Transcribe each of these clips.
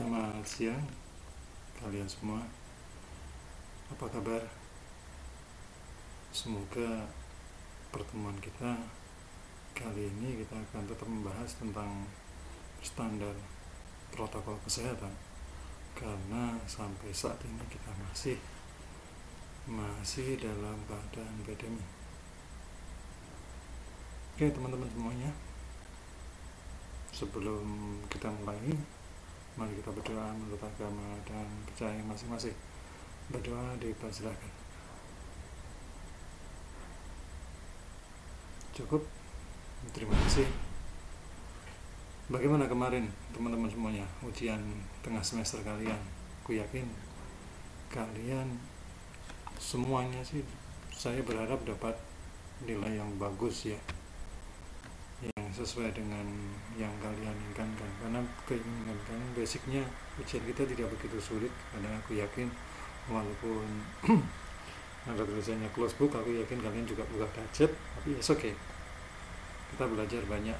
Selamat siang kalian semua. Apa kabar? Semoga pertemuan kita kali ini kita akan tetap membahas tentang standar protokol kesehatan, karena sampai saat ini kita masih dalam keadaan pandemi. Oke teman-teman semuanya, sebelum kita mulai, mari kita berdoa menurut agama dan percaya masing-masing. Berdoa dipersilakan. Cukup, terima kasih. Bagaimana kemarin teman-teman semuanya ujian tengah semester kalian? Aku yakin kalian semuanya sih, saya berharap dapat nilai yang bagus ya, yang sesuai dengan yang kalian inginkan, karena keinginan kalian basicnya ujian kita tidak begitu sulit. Karena aku yakin walaupun ada tulisannya close book, aku yakin kalian juga buka gadget, tapi it's okay, kita belajar banyak.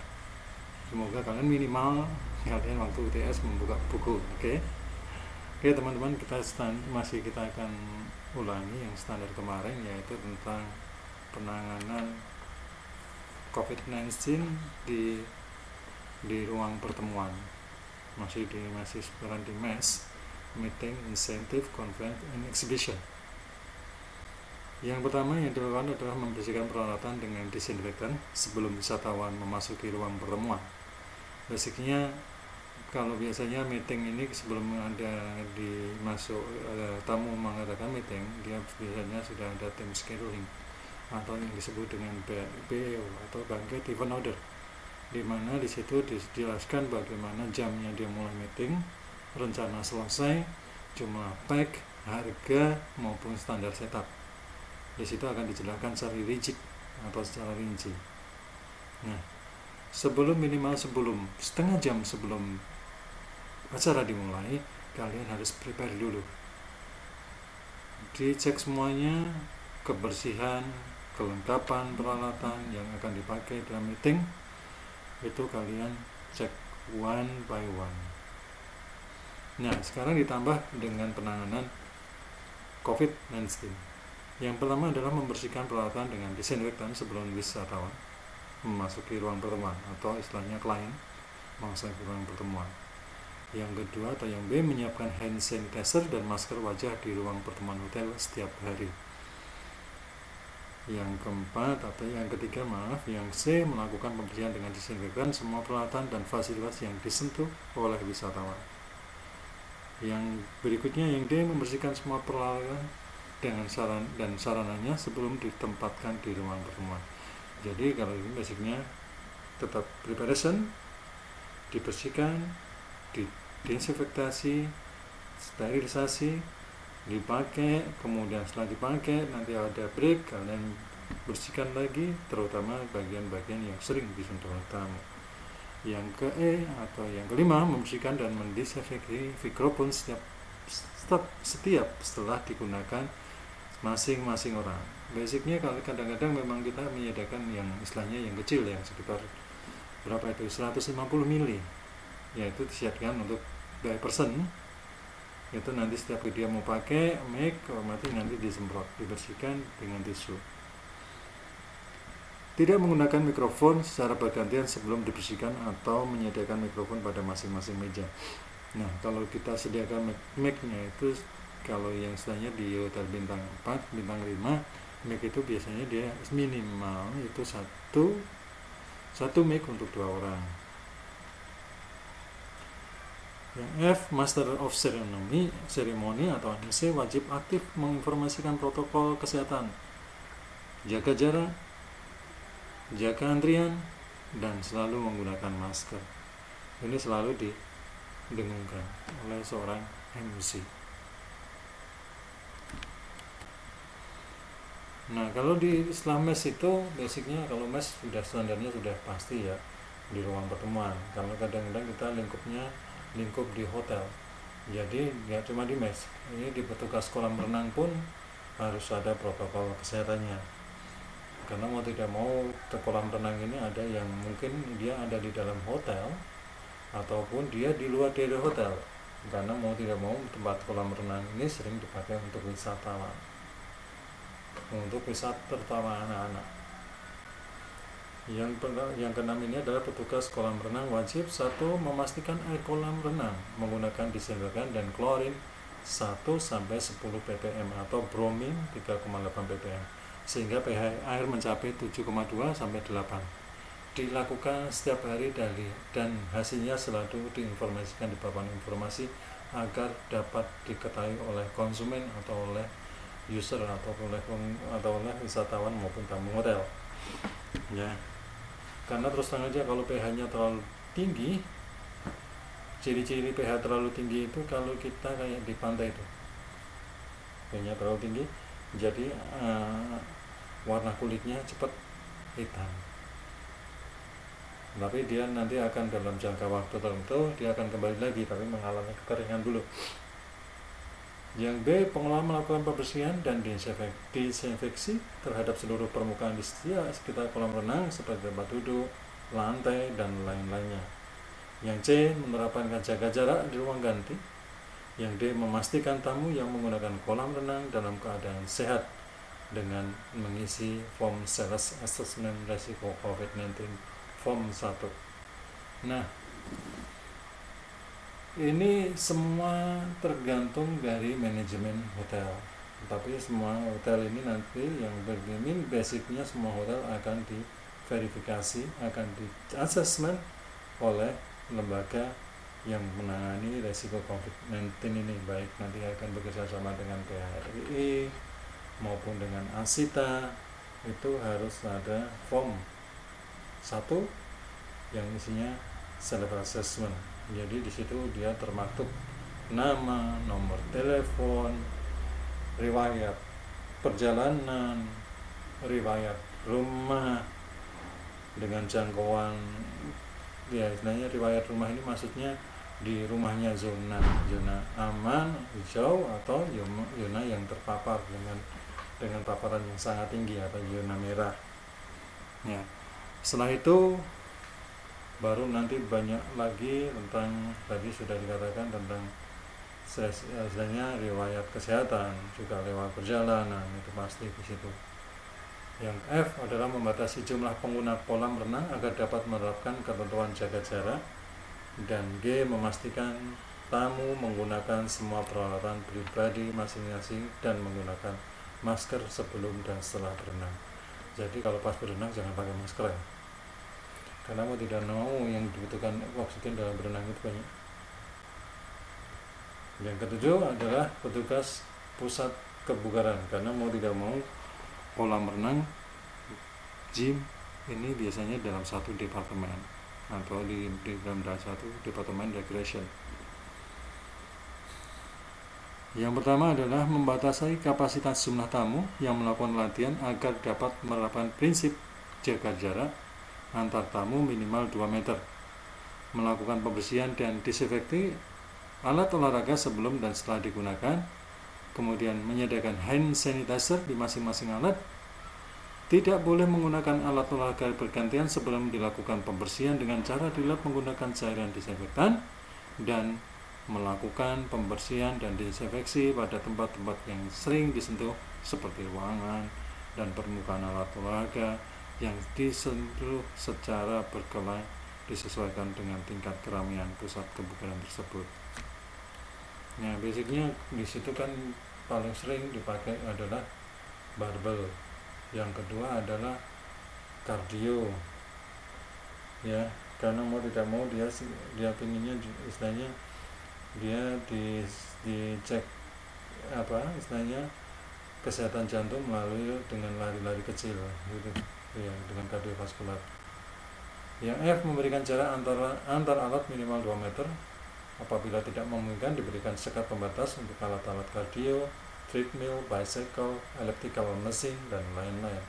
Semoga kalian minimal kalian waktu UTS membuka buku. Oke teman-teman, kita akan ulangi yang standar kemarin, yaitu tentang penanganan COVID-19 di ruang pertemuan, masih sekarang di MES, Meeting, Incentive, Conference, and Exhibition. Yang pertama yang dilakukan adalah membersihkan peralatan dengan disinfektan sebelum wisatawan memasuki ruang pertemuan. Basicnya kalau biasanya meeting ini sebelum tamu mengadakan meeting, dia biasanya sudah ada tim scheduling atau yang disebut dengan BEO atau Banquet Event Order, di mana di situ dijelaskan bagaimana jamnya dia mulai meeting, rencana selesai, jumlah pack, harga maupun standar setup. Di situ akan dijelaskan secara rigid atau secara rinci. Nah, minimal setengah jam sebelum acara dimulai, kalian harus prepare dulu. Dicek semuanya, kebersihan, kelengkapan peralatan yang akan dipakai dalam meeting, itu kalian cek one by one. Nah, sekarang ditambah dengan penanganan COVID-19. Yang pertama adalah membersihkan peralatan dengan disinfektan sebelum wisatawan memasuki ruang pertemuan, atau istilahnya klien memasuki ruang pertemuan. Yang kedua atau yang B, menyiapkan hand sanitizer dan masker wajah di ruang pertemuan hotel setiap hari. Yang ketiga, yang C, melakukan pembersihan dengan disinfektan semua peralatan dan fasilitas yang disentuh oleh wisatawan. Yang berikutnya, yang D, membersihkan semua peralatan dengan sarananya sebelum ditempatkan di ruang pertemuan. Jadi kalau ini basicnya tetap preparation, dibersihkan, disinfektasi, sterilisasi, dipakai, kemudian setelah dipakai nanti ada break, kalian bersihkan lagi, terutama bagian-bagian yang sering disentuh oleh tamu. Yang kelima, membersihkan dan mendisinfeksi mikrofon setiap setelah digunakan masing-masing orang. Basicnya kalau kadang-kadang memang kita menyediakan yang istilahnya yang kecil, yang sekitar 150 mili, yaitu disiapkan untuk by person. Itu nanti setiap dia mau pakai mic, otomatis nanti disemprot, dibersihkan dengan tisu. Tidak menggunakan mikrofon secara bergantian sebelum dibersihkan atau menyediakan mikrofon pada masing-masing meja. Nah, kalau kita sediakan mic-nya itu, kalau yang istilahnya di hotel bintang 4, bintang 5, mic itu biasanya dia minimal itu satu mic untuk 2 orang. Yang F, Master of Ceremony atau MC wajib aktif menginformasikan protokol kesehatan, jaga jarak, jaga antrian, dan selalu menggunakan masker. Ini selalu didengungkan oleh seorang MC. Nah, kalau di Islam MES itu basicnya, kalau MES sudah standarnya sudah pasti ya di ruang pertemuan. Kalau kadang-kadang kita lingkup di hotel, jadi nggak cuma di MES, ini di petugas kolam renang pun harus ada protokol kesehatannya. Karena mau tidak mau, kolam renang ini ada yang mungkin dia ada di dalam hotel ataupun dia di luar dari hotel. karena mau tidak mau tempat kolam renang ini sering dipakai untuk wisatawan, untuk wisata terutama anak-anak. Yang keenam ini adalah petugas kolam renang wajib satu memastikan air kolam renang menggunakan disinfektan dan klorin 1-10 ppm atau bromin 3,8 ppm sehingga pH air mencapai 7,2 sampai 8. Dilakukan setiap hari dan hasilnya selalu diinformasikan di papan informasi agar dapat diketahui oleh konsumen atau oleh user atau oleh wisatawan maupun tamu hotel. Ya. Karena terus terang aja kalau pH-nya terlalu tinggi, ciri-ciri pH terlalu tinggi itu kalau kita kayak di pantai itu, pH-nya terlalu tinggi, jadi warna kulitnya cepat hitam. Tapi dia nanti akan dalam jangka waktu tertentu dia akan kembali lagi, tapi mengalami kekeringan dulu. Yang B, pengelola melakukan pembersihan dan disinfeksi terhadap seluruh permukaan di sekitar kolam renang seperti tempat duduk, lantai, dan lain-lainnya. Yang C, menerapkan jaga jarak di ruang ganti. Yang D, memastikan tamu yang menggunakan kolam renang dalam keadaan sehat dengan mengisi form Self Assessment Resiko COVID-19 form 1. Nah, ini semua tergantung dari manajemen hotel. Tapi semua hotel ini nanti yang bergeming basicnya semua hotel akan diverifikasi, akan di-assessment oleh lembaga yang menangani resiko COVID-19 ini, baik nanti akan bekerja sama dengan PHRI maupun dengan Asita. Itu harus ada form 1 yang isinya self assessment. Jadi di situ dia termaktub nama, nomor telepon, riwayat perjalanan, riwayat rumah dengan jangkauan, ya istilahnya riwayat rumah ini maksudnya di rumahnya zona aman, hijau, atau zona yang terpapar dengan paparan yang sangat tinggi atau zona merah. Ya. Setelah itu baru nanti banyak lagi tentang tadi sudah dikatakan tentang istilahnya riwayat kesehatan, juga lewat perjalanan, itu pasti di situ. Yang F adalah membatasi jumlah pengguna kolam renang agar dapat menerapkan ketentuan jaga jarak. Dan G, memastikan tamu menggunakan semua peralatan pribadi masing-masing dan menggunakan masker sebelum dan setelah berenang. Jadi kalau pas berenang jangan pakai masker ya, karena mau tidak mau yang dibutuhkan oksigen dalam berenang itu banyak. Yang ketujuh adalah petugas pusat kebugaran, karena mau tidak mau kolam renang, gym ini biasanya dalam satu departemen atau di dalam satu departemen recreation. Yang pertama adalah membatasi kapasitas jumlah tamu yang melakukan latihan agar dapat menerapkan prinsip jaga jarak antar tamu minimal 2 meter, melakukan pembersihan dan disinfeksi alat olahraga sebelum dan setelah digunakan, kemudian menyediakan hand sanitizer di masing-masing alat, tidak boleh menggunakan alat olahraga bergantian sebelum dilakukan pembersihan dengan cara dilap menggunakan cairan disinfektan, dan melakukan pembersihan dan disinfeksi pada tempat-tempat yang sering disentuh seperti ruangan dan permukaan alat olahraga yang disentuh secara berkala disesuaikan dengan tingkat keramian pusat kebugaran tersebut. Nah, basicnya di situ kan paling sering dipakai adalah barbel. Yang kedua adalah kardio, ya, karena mau tidak mau dia pinginnya istilahnya dia dicek istilahnya kesehatan jantung melalui dengan lari-lari kecil gitu ya, dengan kardiovaskular. Yang F, memberikan jarak antar alat minimal 2 meter. Apabila tidak memungkinkan, diberikan sekat pembatas untuk alat-alat kardio, treadmill, bicycle, elliptical machine, dan lain-lain.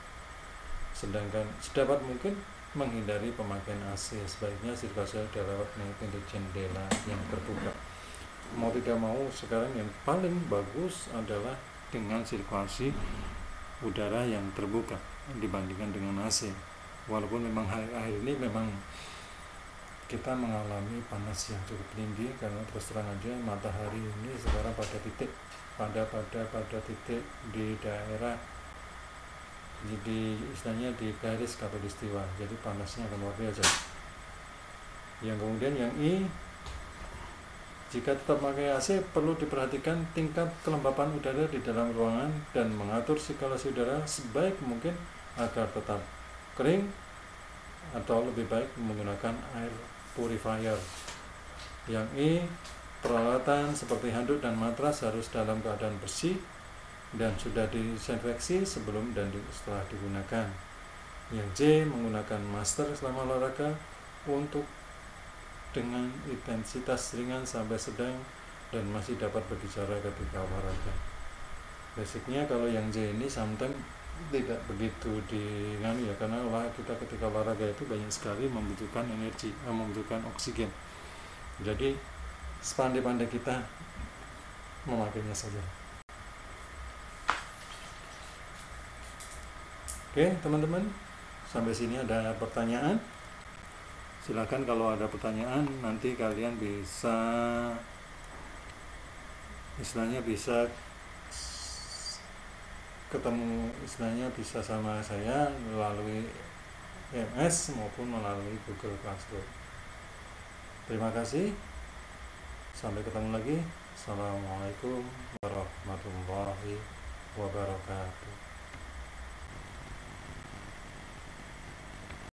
Sedangkan sedapat mungkin menghindari pemakaian AC, sebaiknya sirkulasi lewat pintu jendela yang terbuka. Mau tidak mau sekarang yang paling bagus adalah dengan sirkulasi udara yang terbuka dibandingkan dengan AC. Walaupun memang akhir-akhir ini memang kita mengalami panas yang cukup tinggi karena terus terang aja matahari ini sekarang pada titik di daerah, jadi istilahnya di garis khatulistiwa, jadi panasnya akan luar biasa. Yang kemudian yang I, jika tetap pakai AC perlu diperhatikan tingkat kelembapan udara di dalam ruangan dan mengatur sirkulasi udara sebaik mungkin agar tetap kering, atau lebih baik menggunakan air purifier. Yang I, peralatan seperti handuk dan matras harus dalam keadaan bersih dan sudah disinfeksi sebelum dan setelah digunakan. Yang J, menggunakan masker selama olahraga untuk dengan intensitas ringan sampai sedang dan masih dapat berbicara ketika olahraga. Basicnya kalau yang J ini sometimes tidak begitu dingani ya, karena kita ketika olahraga itu banyak sekali membutuhkan energi, membutuhkan oksigen. Jadi sepandai-pandai kita memakainya saja. Oke teman-teman, sampai sini ada pertanyaan? Silakan kalau ada pertanyaan, nanti kalian bisa istilahnya bisa ketemu, istilahnya bisa sama saya melalui MS maupun melalui Google Classroom. Terima kasih, sampai ketemu lagi. Assalamualaikum warahmatullahi wabarakatuh.